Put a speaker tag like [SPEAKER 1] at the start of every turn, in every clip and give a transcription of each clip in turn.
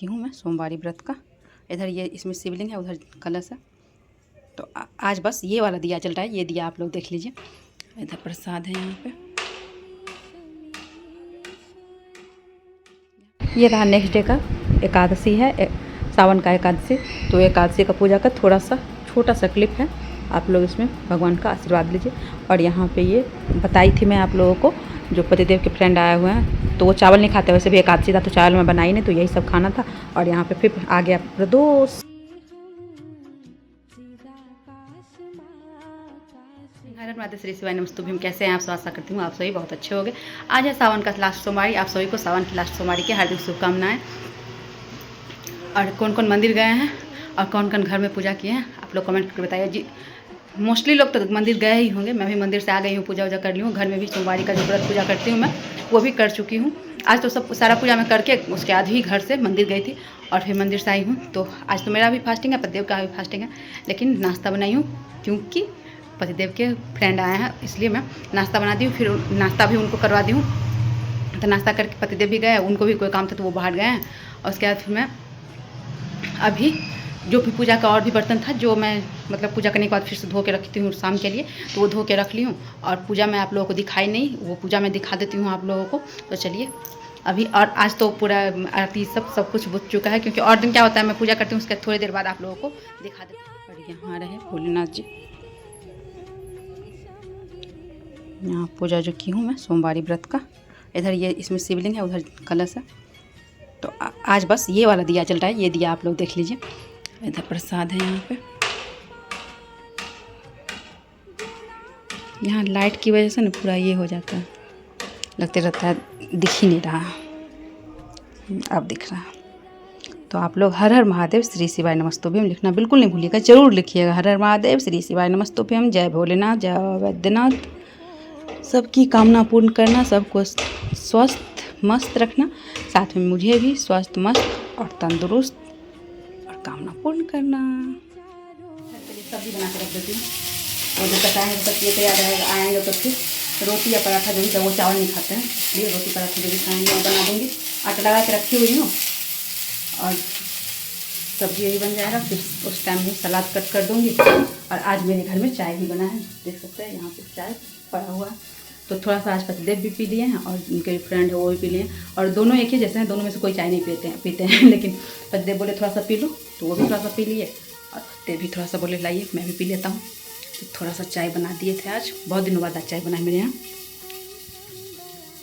[SPEAKER 1] की हूँ मैं सोमवारी व्रत का। इधर ये इसमें शिवलिंग है, उधर कलश है। तो आज बस ये वाला दिया जल रहा है, ये दिया आप लोग देख लीजिए। इधर प्रसाद है यहाँ पे। ये रहा नेक्स्ट डे का, एकादशी है, सावन का एकादशी। तो एकादशी का पूजा का थोड़ा सा छोटा सा क्लिप है, आप लोग इसमें भगवान का आशीर्वाद लीजिए। और यहाँ पे ये बताई थी मैं आप लोगों को, जो पतिदेव के फ्रेंड आए हुए हैं तो वो चावल नहीं खाते, वैसे भी एकादशी था तो चावल मैं बनाई नहीं, तो यही सब खाना था। और यहाँ पे फिर आ गया प्रदोष। श्री शिवाय नमस्तुभ्यम। कैसे हैं आप? आशा करती हूँ आप सभी बहुत अच्छे होंगे। आज है सावन का लास्ट सोमवारी। आप सभी को सावन की लास्ट सोमवारी की हार्दिक शुभकामनाएं। और कौन कौन मंदिर गए हैं और कौन कौन घर में पूजा किए हैं आप लोग कमेंट करके बताइए जी। मोस्टली लोग तो मंदिर गए ही होंगे, मैं भी मंदिर से आ गई हूँ, पूजा वूजा कर ली हूँ। घर में भी सोमवारी का जो व्रत पूजा करती हूँ मैं, वो भी कर चुकी हूँ। आज तो सब सारा पूजा मैं करके उसके बाद ही घर से मंदिर गई थी और फिर मंदिर से आई हूँ। तो आज तो मेरा भी फास्टिंग है, पतिदेव का भी फास्टिंग है, लेकिन नाश्ता बनाई हूँ क्योंकि पतिदेव के फ्रेंड आए हैं, इसलिए मैं नाश्ता बना दी हूँ। फिर नाश्ता भी उनको करवा दी हूँ। तो नाश्ता करके पतिदेव भी गए, उनको भी कोई काम था तो वो बाहर गए हैं। और उसके बाद फिर मैं अभी जो भी पूजा का और भी बर्तन था, जो मैं मतलब पूजा करने के बाद फिर से धो के रखती हूँ शाम के लिए, तो वो धो के रख ली हूँ। और पूजा मैं आप लोगों को दिखाई नहीं, वो पूजा मैं दिखा देती हूँ आप लोगों को। तो चलिए अभी, और आज तो पूरा आरती सब कुछ बुझ चुका है, क्योंकि और दिन क्या होता है मैं पूजा करती हूँ उसके थोड़ी देर बाद आप लोगों को दिखा देती हूँ। और यहाँ रहे भोलेनाथ जी, यहाँ पूजा जो की हूँ मैं सोमवारी व्रत का। इधर ये इसमें शिवलिंग है, उधर कलश है। तो आज बस ये वाला दिया जल रहा है, ये दिया आप लोग देख लीजिए। इधर प्रसाद है यहाँ पे। यहाँ लाइट की वजह से ना पूरा ये हो जाता है, लगते रहता है दिख ही नहीं रहा, अब दिख रहा। तो आप लोग हर हर महादेव श्री शिवाय नमस्तुभ्यम लिखना बिल्कुल नहीं भूलिएगा, जरूर लिखिएगा। हर हर महादेव श्री शिवाय नमस्तुभ्यम। जय भोलेनाथ, जय वैद्यनाथ। सबकी कामना पूर्ण करना, सबको स्वस्थ मस्त रखना, साथ में मुझे भी स्वस्थ मस्त और तंदुरुस्त और कामना पूर्ण करना। सब्जी बना के रख देती हूँ, वो जो कटाए हैं तक ये तैयार रहेगा। आएंगे तो फिर रोटी या पराठा जो भी, वो चावल नहीं खाते हैं, इसलिए रोटी पराठा जो भी खाएंगे वो बना दूँगी। आटा लगा के रखी हुई हूँ और सब्जी यही बन जाएगा। फिर उस टाइम में सलाद कट कर दूँगी। और आज मेरे घर में चाय भी बना है, देख सकते हैं यहाँ पे चाय पड़ा हुआ है। तो थोड़ा सा आज पतिदेव भी पी लिए हैं और उनके फ्रेंड है वो भी पी लिए हैं। और दोनों एक ही जैसे हैं, दोनों में से कोई चाय नहीं पीते हैं लेकिन पतिदेव बोले थोड़ा सा पी लो, तो वो भी थोड़ा सा पी लिए। और पतिदेव भी थोड़ा सा बोले लाइए मैं भी पी लेता हूँ। तो थोड़ा सा चाय बना दिए थे, आज बहुत दिनों बाद आज चाय बना है मेरे यहाँ।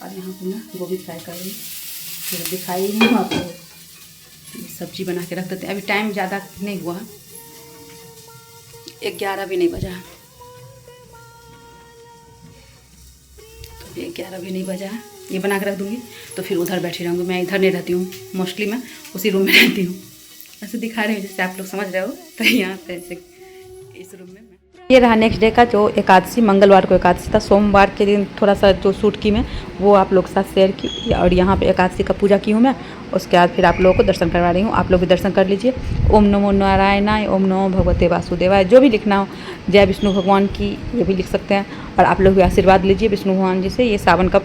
[SPEAKER 1] और यहाँ पर मैं गोभी फ्राई कर रही हूँ, फिर दिखाई ही हूँ आपको। सब्जी बना के रख देते हैं। अभी टाइम ज़्यादा नहीं हुआ, 11 भी नहीं बजा है, 11 भी नहीं बजा है। ये बना के रख दूँगी तो फिर उधर बैठी रहूँगी। मैं इधर नहीं रहती हूँ, मोस्टली मैं उसी रूम में रहती हूँ। ऐसे दिखा रही हूँ जैसे आप लोग समझ रहे हो, तो यहाँ पे ऐसे इस रूम में ये रहा नेक्स्ट डे का, जो एकादशी मंगलवार को एकादशी था। सोमवार के दिन थोड़ा सा जो शूट की मैं वो आप लोग के साथ शेयर की। और यहाँ पे एकादशी का पूजा की हूँ मैं, उसके बाद फिर आप लोगों को दर्शन करवा रही हूँ। आप लोग भी दर्शन कर लीजिए। ओम नमो नारायणाय, ओम नमो भगवते वासुदेवाय, जो भी लिखना हो, जय विष्णु भगवान की, ये भी लिख सकते हैं। और आप लोग भी आशीर्वाद लीजिए विष्णु भगवान जी से। ये सावन का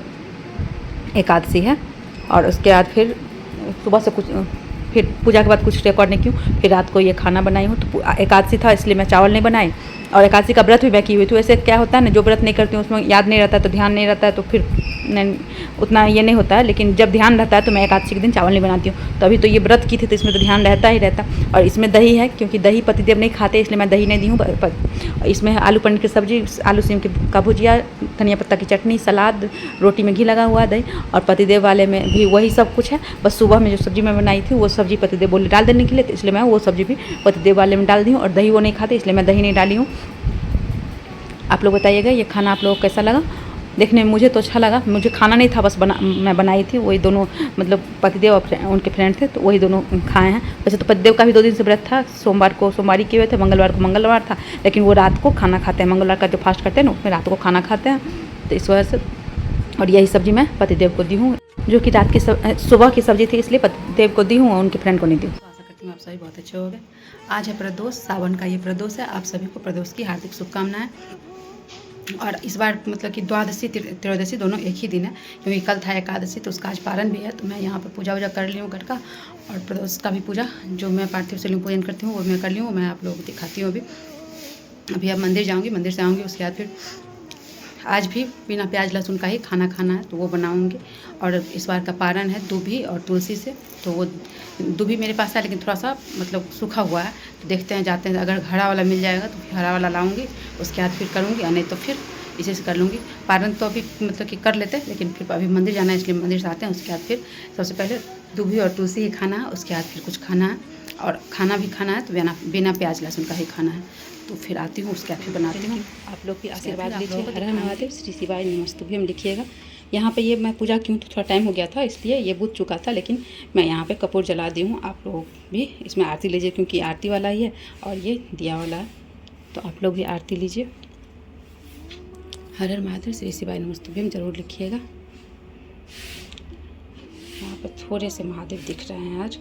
[SPEAKER 1] एकादशी है। और उसके बाद फिर सुबह से कुछ, फिर पूजा के बाद कुछ रिकॉर्ड नहीं की हूँ। फिर रात को ये खाना बनाई हूँ। तो एकादशी था इसलिए मैं चावल नहीं बनाई। और एकादशी का व्रत भी मैं की हुई थी। वैसे क्या होता है ना, जो व्रत नहीं करती हूँ उसमें याद नहीं रहता है, तो ध्यान नहीं रहता है, तो फिर उतना ये नहीं होता है। लेकिन जब ध्यान रहता है तो मैं एकादशी के दिन चावल नहीं बनाती हूँ। तो अभी तो ये व्रत की थी तो इसमें तो ध्यान रहता ही रहता। और इसमें दही है, क्योंकि दही पतिदेव नहीं खाते, इसलिए मैं दही नहीं दी हूँ। इसमें आलू पनीर की सब्जी, आलू सीम का भुजिया, धनिया पत्ता की चटनी, सलाद, रोटी में घी लगा हुआ है, दही। और पतिदेव वाले में भी वही सब कुछ है। बस सुबह में जो सब्जी मैं बनाई थी वो सब्जी पतिदेव बोले डाल देने के लिए, तो इसलिए मैं वो सब्जी भी पतिदेव वाले में डाल दी हूँ। और दही वो नहीं खाते इसलिए मैं दही नहीं डाली हूँ। आप लोग बताइएगा ये खाना आप लोगों को कैसा लगा। देखने में मुझे तो अच्छा लगा। मुझे खाना नहीं था, बस मैं बनाई थी। वही दोनों मतलब पतिदेव और उनके फ्रेंड थे, तो वही दोनों खाए हैं। वैसे तो पतिदेव का भी 2 दिन से व्रत था। सोमवार को सोमवारी किए हुए थे, मंगलवार को मंगलवार था, लेकिन वो रात को खाना खाते हैं। मंगलवार का जो फास्ट करते हैं ना, उसमें रात को खाना खाते हैं, तो इस वजह से। और यही सब्जी मैं पतिदेव को दी हूँ, जो कि रात की सुबह की सब्जी थी, इसलिए पतिदेव को दी हूँ और उनके फ्रेंड को नहीं दी। आशा करती हूँ आप सभी बहुत अच्छे हो गए। आज है प्रदोष, सावन का ये प्रदोष है। आप सभी को प्रदोष की हार्दिक शुभकामनाएं। और इस बार मतलब कि द्वादशी त्रयोदशी दोनों एक ही दिन है, क्योंकि कल था एकादशी तो उसका आज पारण भी है। तो मैं यहाँ पर पूजा वूजा कर ली हूँ घर का, और प्रदोष का भी पूजा जो मैं पार्थिव शिवलिंग पूजन करती हूँ वो मैं कर ली हूँ। मैं आप लोगों को दिखाती हूँ अभी अब मंदिर जाऊँगी, मंदिर से आऊँगी उसके बाद फिर आज भी बिना प्याज लहसुन का ही खाना खाना है तो वो बनाऊँगी। और इस बार का पारण है दूभी और तुलसी से, तो वो दूभी मेरे पास है लेकिन थोड़ा सा मतलब सूखा हुआ है, तो देखते हैं जाते हैं, अगर हरा वाला मिल जाएगा तो फिर हरा वाला लाऊंगी, उसके बाद फिर करूँगी, और नहीं तो फिर इसे से कर लूँगी। पारण तो अभी मतलब कि कर लेते हैं, लेकिन फिर अभी मंदिर जाना है इसलिए मंदिर से आते हैं। उसके बाद फिर सबसे पहले दूभी और तुलसी ही खाना है, उसके बाद फिर कुछ खाना है, और खाना भी खाना है तो बिना प्याज लहसुन का ही खाना है। तो फिर आती हूँ उसके बाद फिर बनाती हूँ। आप लोग भी आशीर्वाद लीजिए। हर हर महादेव, श्री शिवाय नमस्तुभ्यम हम लिखिएगा। यहाँ पे ये मैं पूजा क्यों, तो थोड़ा टाइम हो गया था इसलिए ये बुझ चुका था, लेकिन मैं यहाँ पे कपूर जला दी हूँ। आप लोग भी इसमें आरती लीजिए, क्योंकि आरती वाला ही है और ये दिया वाला है, तो आप लोग भी आरती लीजिए। हर हर महादेव, श्री शिवाय नमस्तुभ्यम जरूर लिखिएगा। यहाँ पर थोड़े से महादेव दिख रहे हैं आज,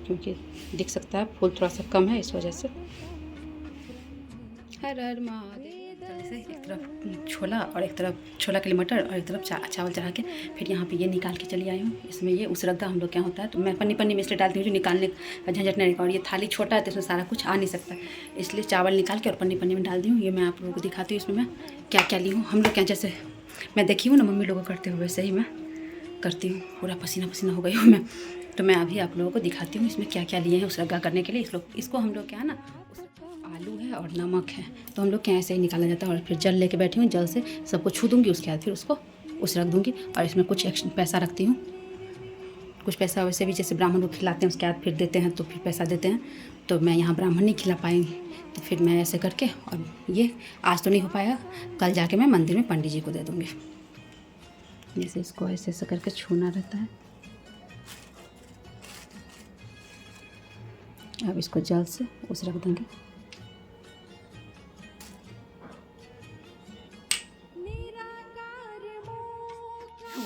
[SPEAKER 1] क्योंकि दिख सकता है फूल थोड़ा सा कम है इस वजह से। हर हर महादेव। जैसे एक तरफ छोला और एक तरफ छोला के लिए मटर और एक तरफ चावल चढ़ा के फिर यहाँ पे ये निकाल के चली आई हूँ। इसमें ये उसरगा हम लोग क्या होता है, तो मैं पन्नी में इसलिए डालती हूँ जो निकालने का झंझट नहीं रहेगा, और ये थाली छोटा है तो इसमें सारा कुछ आ नहीं सकता, इसलिए चावल निकाल के और पन्नी में डाल दी हूँ। ये मैं आप लोगों को दिखाती हूँ इसमें मैं क्या क्या ली हूँ। हम लोग क्या जैसे मैं देखी हूँ ना मम्मी लोगों करते हुए, वैसे ही मैं करती हूँ। पूरा पसीना पसीना हो गई हूँ मैं, तो मैं अभी आप लोगों को दिखाती हूँ इसमें क्या क्या लिए हैं उसरगा करने के लिए। इसको हम लोग क्या है ना, आलू है और नमक है, तो हम लोग क्या ऐसे ही निकाला जाता है। और फिर जल लेके बैठी हूँ, जल से सबको छू दूँगी, उसके बाद फिर उसको रख दूँगी। और इसमें कुछ पैसा रखती हूँ, कुछ पैसा वैसे भी जैसे ब्राह्मण को खिलाते हैं उसके बाद फिर देते हैं, तो फिर पैसा देते हैं। तो मैं यहाँ ब्राह्मण नहीं खिला पाएंगी, तो फिर मैं ऐसे करके, और ये आज तो नहीं हो पाया, कल जाके मैं मंदिर में पंडित जी को दे दूँगी। जैसे इसको ऐसे ऐसे करके छूना रहता है। अब इसको जल से रख दूँगी।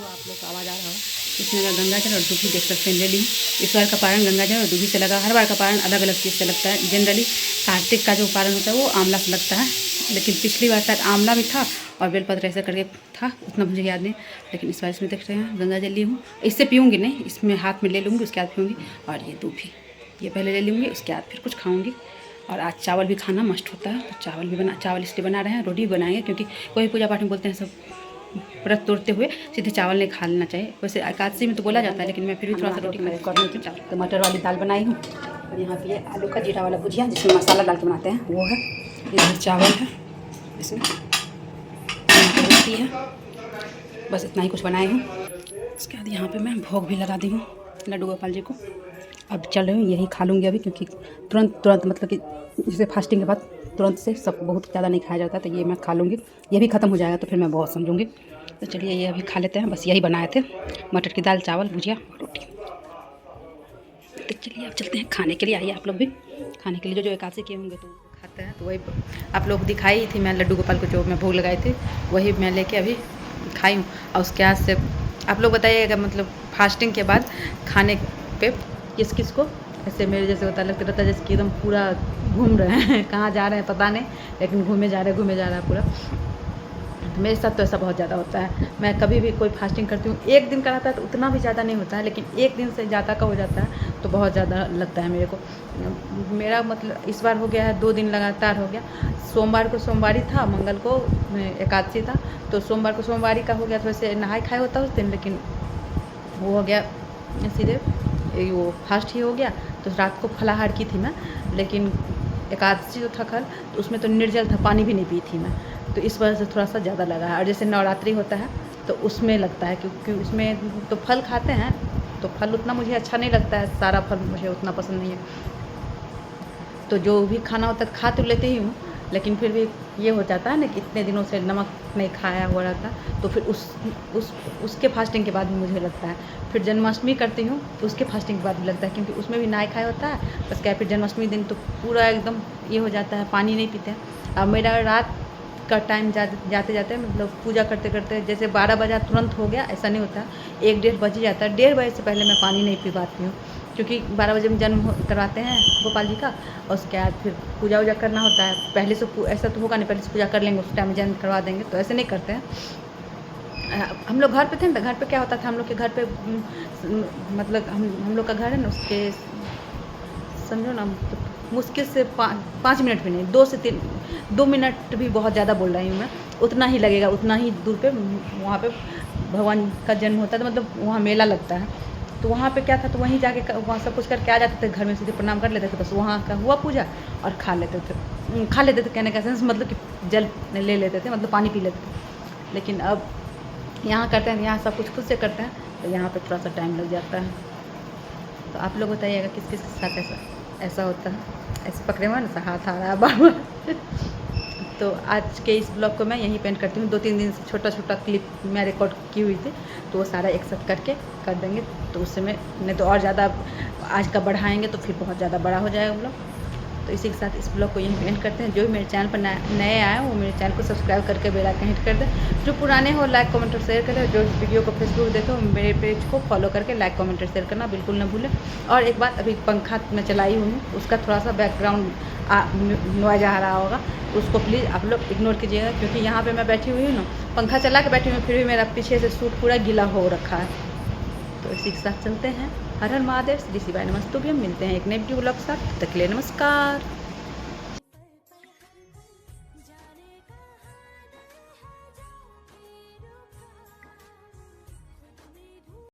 [SPEAKER 1] आप लोग को आवाज़ आ रहा होगा, इसमें मैं गंगा जल और दूधी देख सकते हैं ले ली। इस बार का पारण गंगा जल और दूधी से लगा। हर बार का पारण अलग अलग चीज़ से लगता है। जनरली कार्तिक का जो पारण होता है वो आंवला से लगता है, लेकिन पिछली बार शायद आंवला भी था और बेलपत्र ऐसा करके था, उतना मुझे याद नहीं। लेकिन इस बार इसमें देख रहे हैं गंगा जल ली हूँ। इससे पीऊँगी नहीं, इसमें हाथ में ले लूँगी, उसके बाद पीऊँगी। और ये दूधी ये पहले ले लूँगी, उसके बाद फिर कुछ खाऊँगी। और आज चावल भी खाना मस्ट होता है, तो चावल इसलिए बना रहे हैं, रोटी भी बनाएंगे, क्योंकि कोई पूजा पाठ में बोलते हैं सब व्रत तोड़ते हुए सीधे चावल नहीं खा लेना चाहिए। वैसे एकादशी में तो बोला जाता है, लेकिन मैं फिर भी थोड़ा सा रोटी करने की टमाटर वाली दाल बनाई हूँ। और यहाँ पे आलू का जीरा वाला भुजिया जिसमें मसाला डाल के बनाते हैं वो है। इधर चावल है, इसमें रोटी है, बस इतना ही कुछ बनाई हूँ। उसके बाद यहाँ पे मैं भोग भी लगा दी हूँ लड्डू गोपाल जी को। अब चल रही हूँ, यही खा लूँगी अभी, क्योंकि तुरंत मतलब कि जैसे फास्टिंग के बाद तुरंत से सब बहुत ज़्यादा नहीं खाया जाता, तो ये मैं खा लूँगी। ये भी ख़त्म हो जाएगा तो फिर मैं बहुत समझूँगी। तो चलिए ये अभी खा लेते हैं, बस यही बनाए थे, मटर की दाल, चावल, भुजिया, रोटी। तो चलिए अब चलते हैं खाने के लिए। आइए आप लोग भी खाने के लिए, जो एकादशी किए होंगे तो खाते हैं। तो वही आप लोग दिखाई थी मैं लड्डू गोपाल को जो मैं भोग लगाई थी, वही मैं लेके अभी खाई हूँ। और उसके बाद से आप लोग बताइएगा, मतलब फास्टिंग के बाद खाने पे किस किस को ऐसे मेरे जैसे होता रहता है जैसे कि एकदम पूरा घूम रहे हैं, कहाँ जा रहे हैं पता नहीं, लेकिन घूमे जा रहे हैं पूरा। तो मेरे साथ तो ऐसा बहुत ज़्यादा होता है। मैं कभी भी कोई फास्टिंग करती हूँ, एक दिन का रहता है तो उतना भी ज़्यादा नहीं होता है, लेकिन एक दिन से ज़्यादा का हो जाता है तो बहुत ज़्यादा लगता है मेरे को। मेरा मतलब इस बार हो गया है 2 दिन लगातार हो गया। सोमवार को सोमवारी था, मंगल को एकादशी था, तो सोमवार को सोमवारी का हो गया, तो वैसे नहाए खाए होता उस दिन, लेकिन वो हो गया सीधे वो फास्ट ही हो गया। तो रात को फलाहार की थी मैं, लेकिन एकादशी जो था कल तो उसमें तो निर्जल था, पानी भी नहीं पी थी मैं, तो इस वजह से थोड़ा सा ज़्यादा लगा है। और जैसे नवरात्रि होता है तो उसमें लगता है, क्योंकि उसमें तो फल खाते हैं, तो फल उतना मुझे अच्छा नहीं लगता है, सारा फल मुझे उतना पसंद नहीं है। तो जो भी खाना होता है खा तो लेते ही हूँ, लेकिन फिर भी ये हो जाता है ना कि इतने दिनों से नमक नहीं खाया हो रहा था, तो फिर उसके फास्टिंग के बाद भी मुझे लगता है। फिर जन्माष्टमी करती हूँ तो उसके फास्टिंग के बाद भी लगता है, क्योंकि उसमें भी नहाए खाया होता है। बस क्या, फिर जन्माष्टमी दिन तो पूरा एकदम ये हो जाता है, पानी नहीं पीते हैं। अब मेरा रात का टाइम जाते जाते मतलब पूजा करते करते जैसे 12 बजा तुरंत हो गया, ऐसा नहीं होता, 1-1:30 बज ही जाता है। 1:30 बजे से पहले मैं पानी नहीं पी पाती हूँ, क्योंकि 12 बजे में जन्म करवाते हैं गोपाल जी का, और उसके बाद फिर पूजा वूजा करना होता है। पहले से ऐसा तो होगा नहीं, पहले से पूजा कर लेंगे, उस टाइम में जन्म करवा देंगे, तो ऐसे नहीं करते हैं। हम लोग घर पे थे ना, घर पे क्या होता था, हम लोग के घर पे मतलब हम लोग का घर है ना, उसके समझो ना, मुश्किल से 5 मिनट भी नहीं, 2 से 2 मिनट भी बहुत ज़्यादा बोल रही हूँ मैं, उतना ही लगेगा, उतना ही दूर पे वहाँ पे भगवान का जन्म होता था, मतलब वहाँ मेला लगता है। तो वहाँ पे क्या था, तो वहीं जाके वहाँ सब कुछ करके आ जाते थे, घर में सीधे प्रणाम कर लेते थे, बस वहाँ का हुआ पूजा और खा लेते थे कहने का सेंस मतलब कि जल ले लेते थे, मतलब पानी पी लेते थे। लेकिन अब यहाँ करते हैं, यहाँ सब कुछ खुद से करते हैं, तो यहाँ पे थोड़ा सा टाइम लग जाता है। तो आप लोग बताइएगा किस किस के साथ ऐसा होता है। ऐसे पकड़े हुआ ना, हाथ आ रहा है बार तो आज के इस ब्लॉग को मैं यहीं पेंट करती हूँ। 2-3 दिन से छोटा छोटा क्लिप मैं रिकॉर्ड की हुई थी, तो वो सारा एक साथ करके कर देंगे, तो उससे में नहीं तो और ज़्यादा आज का बढ़ाएंगे तो फिर बहुत ज़्यादा बड़ा हो जाएगा ब्लॉग। तो इसी के साथ इस ब्लॉग को यहीं पेंट करते हैं। जो भी मेरे चैनल पर नए आए वो मेरे चैनल को सब्सक्राइब करके बेल आइकन हिट कर दें। जो पुराने हो लाइक कमेंट और शेयर करें। जो वीडियो को फेसबुक देखे वो मेरे पेज को फॉलो करके लाइक कमेंट और शेयर करना बिल्कुल ना भूलें। और एक बात, अभी पंखा मैं चलाई हुई हूँ, उसका थोड़ा सा बैकग्राउंड नॉइज आ रहा होगा, उसको प्लीज़ आप लोग इग्नोर कीजिएगा, क्योंकि यहाँ पर मैं बैठी हुई हूँ ना, पंखा चला के बैठी हुई हूँ, फिर भी मेरा पीछे से सूट पूरा गीला हो रखा है। तो इसी के साथ चलते हैं। हर हर महादेव, श्री शिवाय नमस्तुभ्यम। मिलते हैं एक नए वीडियो ब्लॉग के साथ, तब तक के लिए नमस्कार।